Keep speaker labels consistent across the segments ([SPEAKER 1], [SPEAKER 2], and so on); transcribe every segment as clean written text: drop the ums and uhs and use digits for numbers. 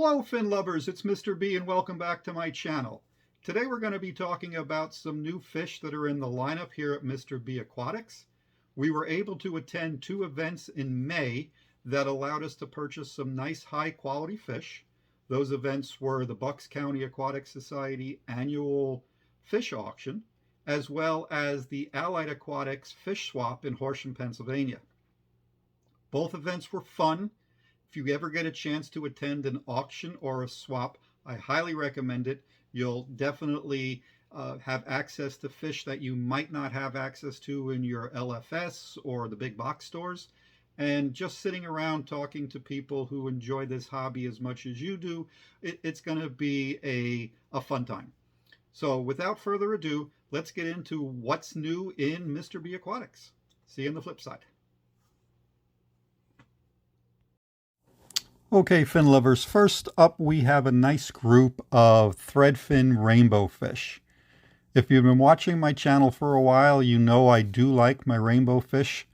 [SPEAKER 1] Hello fin lovers, it's Mr. B and welcome back to my channel. Today we're going to be talking about some new fish that are in the lineup here at Mr. B Aquatics. We were able to attend 2 events in May that allowed us to purchase some nice high quality fish. Those events were the Bucks County Aquatic Society annual fish auction, as well as the Allied Aquatics fish swap in Horsham, Pennsylvania. Both events were fun. If you ever get a chance to attend an auction or a swap, I highly recommend it. You'll definitely have access to fish that you might not have access to in your LFS or the big box stores. And just sitting around talking to people who enjoy this hobby as much as you do, it's going to be a fun time. So without further ado, let's get into what's new in Mr. B Aquatics. See you on the flip side. Okay, fin lovers, first up we have a nice group of threadfin rainbow fish. If you've been watching my channel for a while, you know I do like my rainbow fish,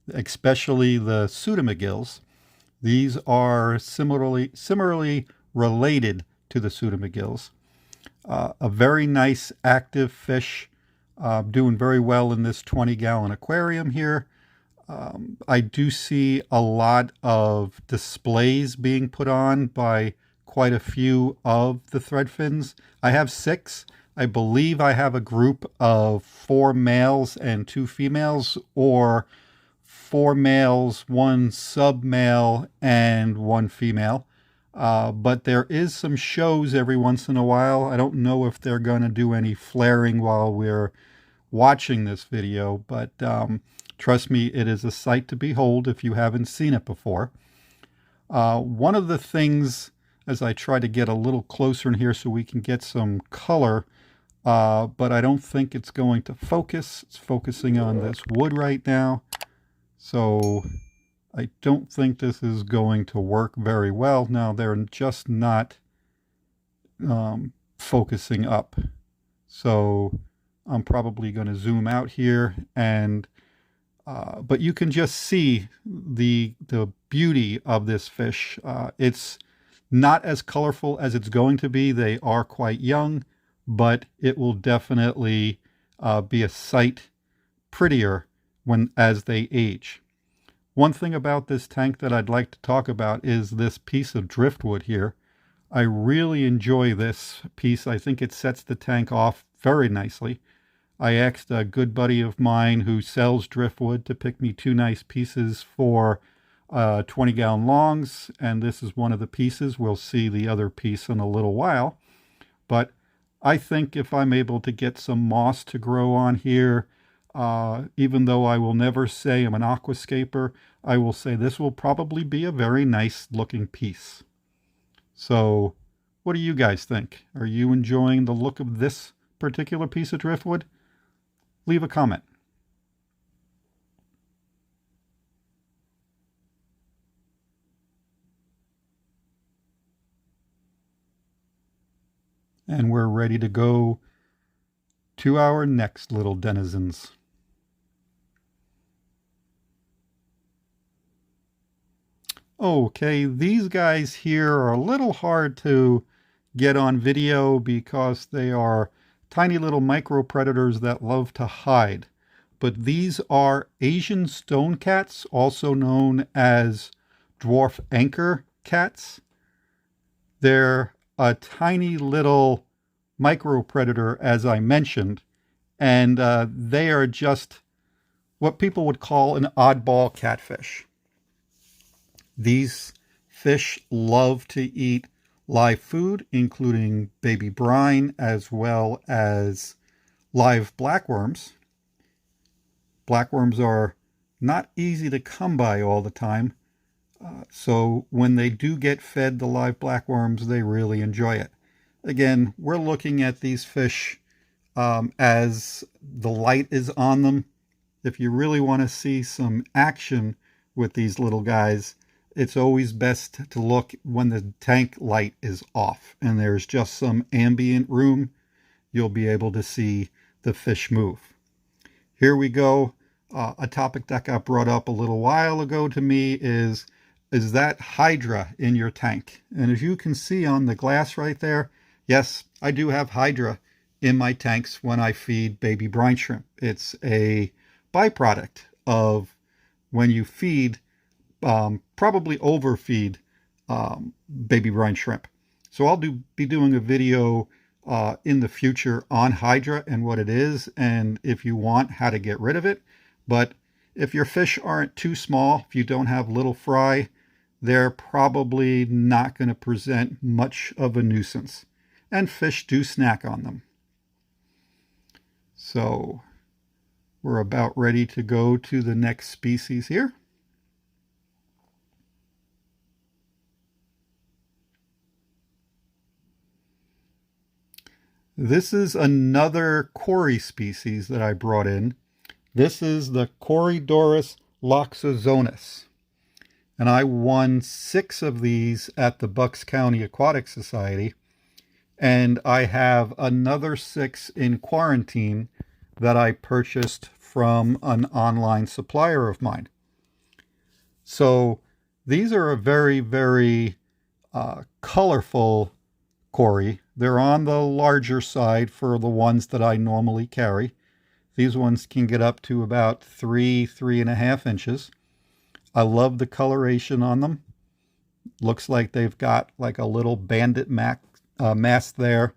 [SPEAKER 1] especially the pseudomagills. These are similarly related to the pseudomagills. A very nice active fish, doing very well in this 20-gallon aquarium here. I do see a lot of displays being put on by quite a few of the threadfins. I have 6. I believe I have a group of 4 males and 2 females, or 4 males, 1 sub-male, and 1 female. But there is some shows every once in a while. I don't know if they're going to do any flaring while we're watching this video, but trust me, it is a sight to behold if you haven't seen it before. One of the things, as I try to get a little closer in here so we can get some color, but I don't think it's going to focus. It's focusing on this wood right now. So I don't think this is going to work very well. Now they're just not focusing up. So I'm probably going to zoom out here, and but you can just see the beauty of this fish. It's not as colorful as it's going to be. They are quite young, but it will definitely be a sight prettier as they age. One thing about this tank that I'd like to talk about is this piece of driftwood here. I really enjoy this piece. I think it sets the tank off very nicely. I asked a good buddy of mine who sells driftwood to pick me 2 nice pieces for 20-gallon longs, and this is one of the pieces. We'll see the other piece in a little while. But I think if I'm able to get some moss to grow on here, even though I will never say I'm an aquascaper, I will say this will probably be a very nice looking piece. So what do you guys think? Are you enjoying the look of this particular piece of driftwood? Leave a comment. And we're ready to go to our next little denizens. Okay, these guys here are a little hard to get on video because they are tiny little micro predators that love to hide. But these are Asian stone cats, also known as dwarf anchor cats. They're a tiny little micro predator, as I mentioned, and they are just what people would call an oddball catfish. These fish love to eat live food, including baby brine, as well as live blackworms. Blackworms are not easy to come by all the time, so when they do get fed the live blackworms, they really enjoy it. Again, we're looking at these fish as the light is on them. If you really want to see some action with these little guys, it's always best to look when the tank light is off and there's just some ambient room. You'll be able to see the fish move. Here we go. A topic that got brought up a little while ago to me is is that hydra in your tank. And as you can see on the glass right there, yes, I do have hydra in my tanks when I feed baby brine shrimp. It's a byproduct of when you feed, probably overfeed baby brine shrimp. So I'll be doing a video in the future on hydra and what it is, and if you want, how to get rid of it. But if your fish aren't too small, if you don't have little fry, they're probably not going to present much of a nuisance. And fish do snack on them. So we're about ready to go to the next species here. This is another Cory species that I brought in. This is the Corydoras loxazonus. And I won 6 of these at the Bucks County Aquatic Society. And I have another 6 in quarantine that I purchased from an online supplier of mine. So these are a very, very colorful Cory. They're on the larger side for the ones that I normally carry. These ones can get up to about 3.5 inches. I love the coloration on them. Looks like they've got like a little bandit mask there.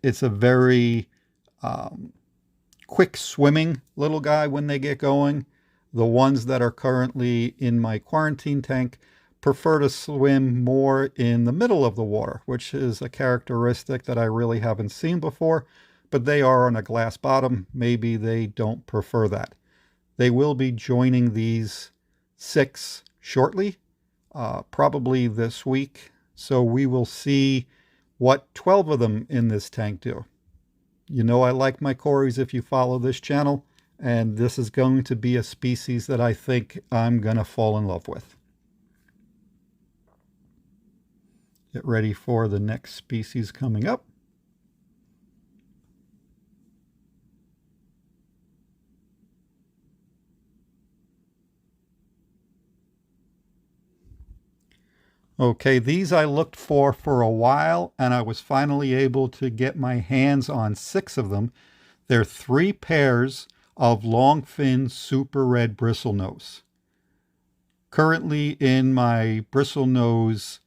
[SPEAKER 1] It's a very quick swimming little guy when they get going. The ones that are currently in my quarantine tank prefer to swim more in the middle of the water, which is a characteristic that I really haven't seen before, but they are on a glass bottom. Maybe they don't prefer that. They will be joining these 6 shortly, probably this week. So we will see what 12 of them in this tank do. You know I like my Corys if you follow this channel, and this is going to be a species that I think I'm going to fall in love with. Get ready for the next species coming up. Okay, these I looked for a while, and I was finally able to get my hands on 6 of them. They're 3 pairs of Longfin super red bristlenose. Currently in my bristlenose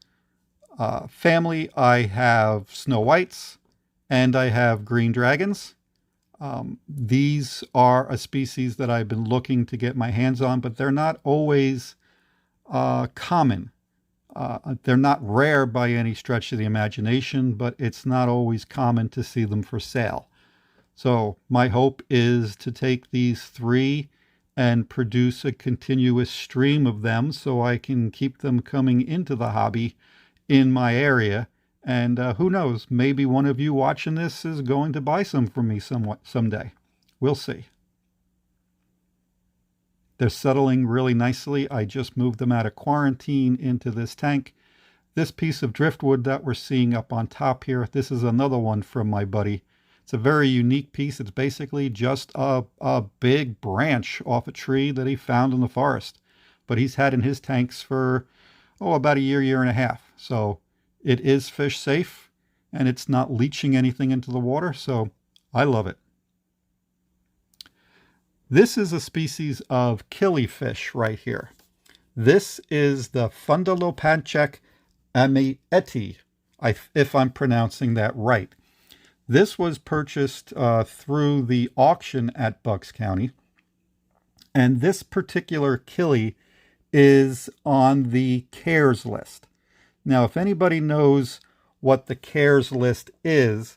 [SPEAKER 1] family, I have snow whites and I have green dragons. These are a species that I've been looking to get my hands on, but they're not always common. They're not rare by any stretch of the imagination, but it's not always common to see them for sale. So my hope is to take these 3 and produce a continuous stream of them so I can keep them coming into the hobby in my area. And who knows, maybe one of you watching this is going to buy some from me someday. We'll see. They're settling really nicely. I just moved them out of quarantine into this tank. This piece of driftwood that we're seeing up on top here, this is another one from my buddy. It's a very unique piece. It's basically just a big branch off a tree that he found in the forest. But he's had in his tanks for, about a year and a half. So it is fish safe, and it's not leaching anything into the water. So I love it. This is a species of Killy fish right here. This is the Fundalopanchek amieti, if I'm pronouncing that right. This was purchased through the auction at Bucks County. And this particular Killy is on the CARES list. Now, if anybody knows what the CARES list is,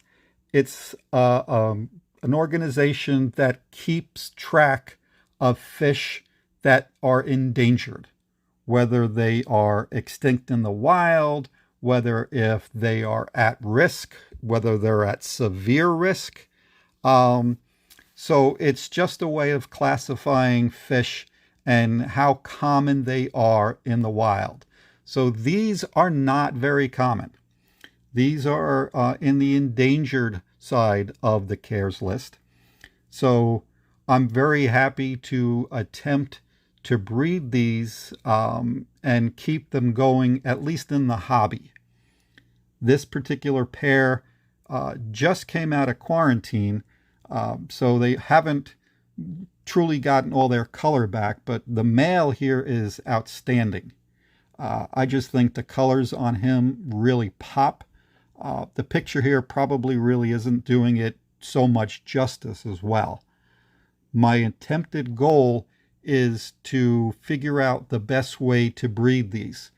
[SPEAKER 1] it's an organization that keeps track of fish that are endangered, whether they are extinct in the wild, whether if they are at risk, whether they're at severe risk. So it's just a way of classifying fish and how common they are in the wild. So these are not very common. These are in the endangered side of the CARES list. So I'm very happy to attempt to breed these and keep them going, at least in the hobby. This particular pair just came out of quarantine, so they haven't truly gotten all their color back, but the male here is outstanding. I just think the colors on him really pop. The picture here probably really isn't doing it so much justice as well. My attempted goal is to figure out the best way to breed these.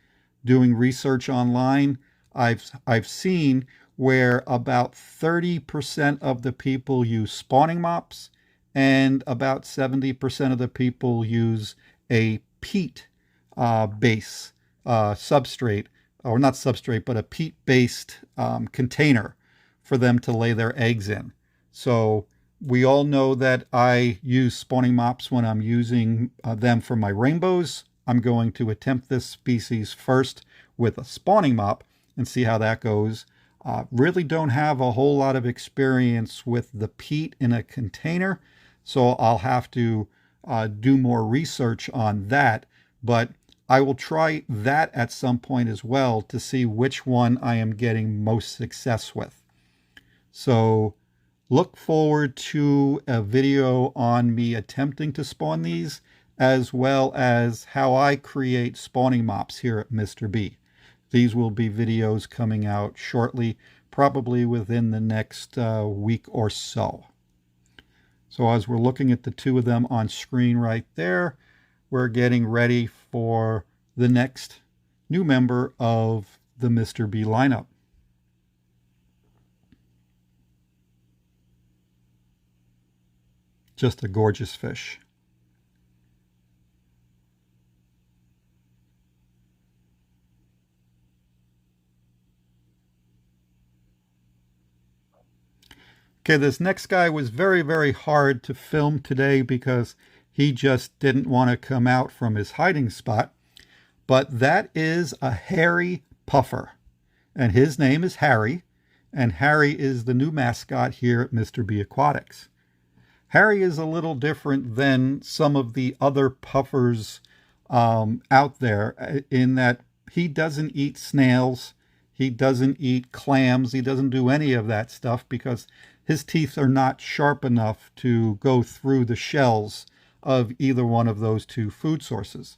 [SPEAKER 1] Doing research online, I've seen where about 30% of the people use spawning mops and about 70% of the people use a peat base substrate, or not substrate, but a peat-based container for them to lay their eggs in. So we all know that I use spawning mops when I'm using them for my rainbows. I'm going to attempt this species first with a spawning mop and see how that goes. Really don't have a whole lot of experience with the peat in a container, so I'll have to do more research on that, but I will try that at some point as well to see which one I am getting most success with. So look forward to a video on me attempting to spawn these, as well as how I create spawning mops here at Mr. B. These will be videos coming out shortly, probably within the next week or so. So as we're looking at the two of them on screen right there, we're getting ready for the next new member of the Mr. B lineup. Just a gorgeous fish. Okay, this next guy was very, very hard to film today because he just didn't want to come out from his hiding spot. But that is a hairy puffer, and his name is Harry, and Harry is the new mascot here at Mr. B Aquatics. Harry is a little different than some of the other puffers out there in that he doesn't eat snails, he doesn't eat clams, he doesn't do any of that stuff because his teeth are not sharp enough to go through the shells of either one of those two food sources.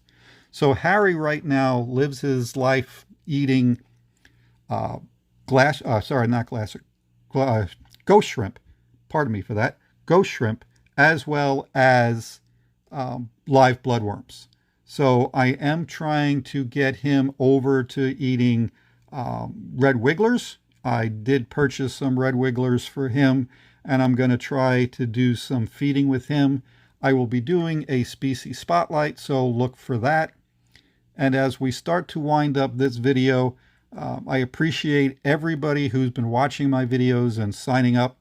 [SPEAKER 1] So Harry right now lives his life eating ghost shrimp, pardon me for that, ghost shrimp, as well as live bloodworms. So I am trying to get him over to eating red wigglers. I did purchase some red wigglers for him, and I'm going to try to do some feeding with him. I will be doing a species spotlight, so look for that. And as we start to wind up this video, I appreciate everybody who's been watching my videos and signing up.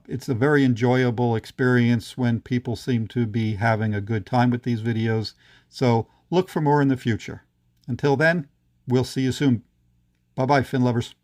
[SPEAKER 1] It's a very enjoyable experience when people seem to be having a good time with these videos. So look for more in the future. Until then, we'll see you soon. Bye-bye, fin lovers.